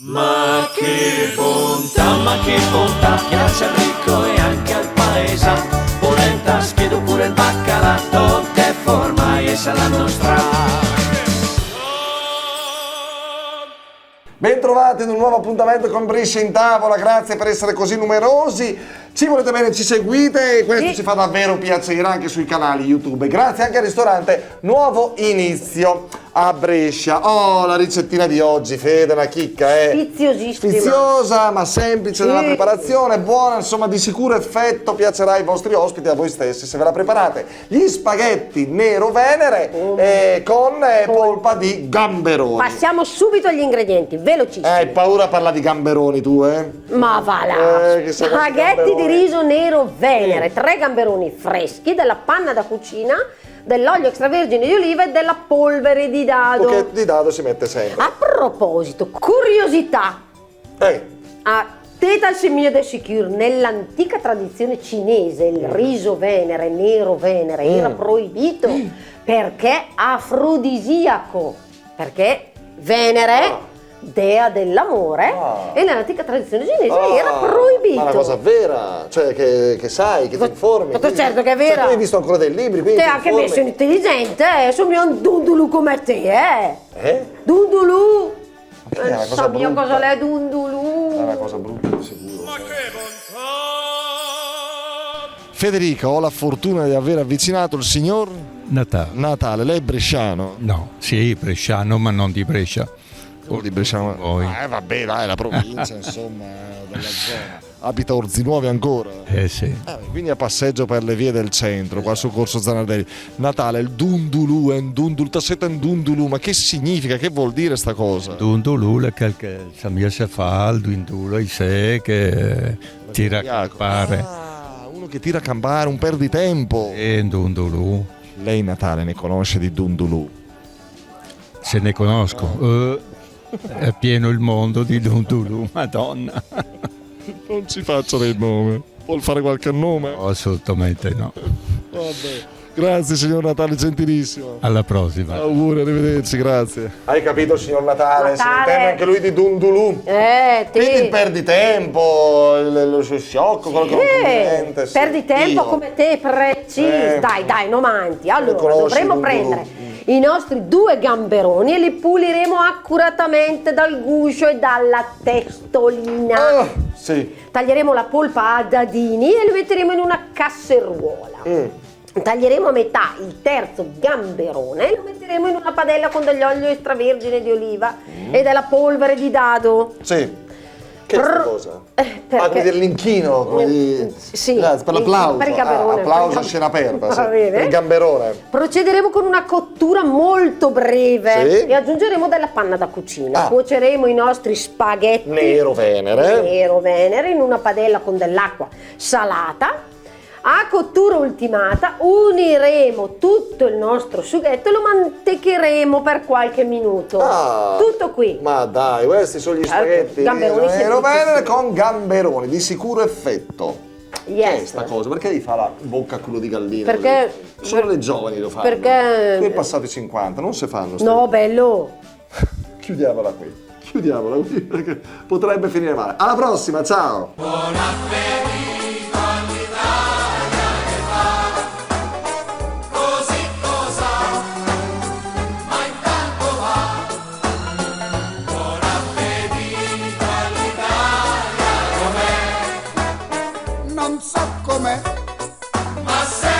Ma che bontà, piace al ricco e anche al paesa. Polenta, schiedo pure il baccalato, che forma e sa la nostra. Bentrovati in un nuovo appuntamento con Brescia in tavola, grazie per essere così numerosi. Ci volete bene, ci seguite e questo ci fa davvero piacere anche sui canali YouTube. Grazie anche al ristorante Nuovo Inizio a Brescia. Oh, la ricettina di oggi, Fede, una chicca, Sfiziosissima. Sfiziosa ma semplice nella preparazione, buona, insomma di sicuro effetto, piacerà ai vostri ospiti e a voi stessi se ve la preparate. Gli spaghetti nero venere con polpa di gamberoni. Passiamo subito agli ingredienti, velocissimi. Hai paura a parlare di gamberoni tu, Ma va là. Che sono Spaghetti di riso nero venere, 3 gamberoni freschi, della panna da cucina, dell'olio extravergine di oliva e della polvere di dado. Un pochetto di dado si mette sempre. A proposito, curiosità. A Teta al semino del sicur, nell'antica tradizione cinese il riso venere, nero venere, era proibito perché afrodisiaco, perché Venere, dea dell'amore, e nell'antica tradizione cinese era proibito. Ma è una cosa vera, cioè che sai, che ti informi. Tutto certo che è vera. Cioè, tu hai visto ancora dei libri, quindi Te ti anche informi. me sono intelligente, sono un dundulu come te, Dundulu. Perché è una cosa Sabbia brutta. cosa l'è dundulu. È una cosa brutta di sicuro. Federico, ho la fortuna di aver avvicinato il signor Natale. Lei è bresciano? No, sì, bresciano, ma non di Brescia. Di Bresciano. Voi. Vabbè, dai, la provincia, insomma, della zona. Abita a Orzinuovi ancora? Sì. Quindi a passeggio per le vie del centro, qua sul corso Zanardelli. Natale, il dundulu, il tassetto in dundulu, ma che significa? Che vuol dire sta cosa? Dundulu è quel che Samia si fa, il dundulo in sé che tira a campare. Uno che tira a campare, un perditempo. E dundulu. Lei Natale ne conosce di dundulu? Se ne conosco. È pieno il mondo di dundulu, madonna. Non ci facciano il nome. Vuol fare qualche nome? No, assolutamente no. Vabbè. Grazie signor Natale, gentilissimo. Alla prossima. Auguri, arrivederci, grazie. Hai capito signor Natale? Se ne Natale. intende anche lui di dundulu. Quindi il perditempo, lo sciocco, quello che non conviene. Perdi tempo come te, preciso. Dai, non manti. Allora, conosci dovremo il prendere i nostri 2 gamberoni e li puliremo accuratamente dal guscio e dalla testolina. Sì. Taglieremo la polpa a dadini e li metteremo in una casseruola. Taglieremo a metà il terzo gamberone e lo metteremo in una padella con dell'olio extravergine di oliva e della polvere di dado. Sì. Che è sta cosa? Perché? Quindi il l'inchino, come di... Sì, Grazie per l'applauso. per il gamberone. Applauso a scena aperta. Va Sì. bene. Per il gamberone. Procederemo con una cottura molto breve Sì. e aggiungeremo della panna da cucina. Cuoceremo i nostri spaghetti Nero venere. in una padella con dell'acqua salata. A cottura ultimata uniremo tutto il nostro sughetto e lo mantecheremo per qualche minuto. Tutto qui. Ma dai, questi sono gli spaghetti gamberoni nero venere semplicissimi. con gamberoni, di sicuro effetto. Che è Yes. sta cosa? Perché gli fa la bocca a culo di gallina? Perché- così? Solo le giovani lo fanno. Perché- Qui è passato i 50, non si fanno. No, bello. Chiudiamola qui, perché potrebbe finire male. Alla prossima, ciao! Non so com'è, ma se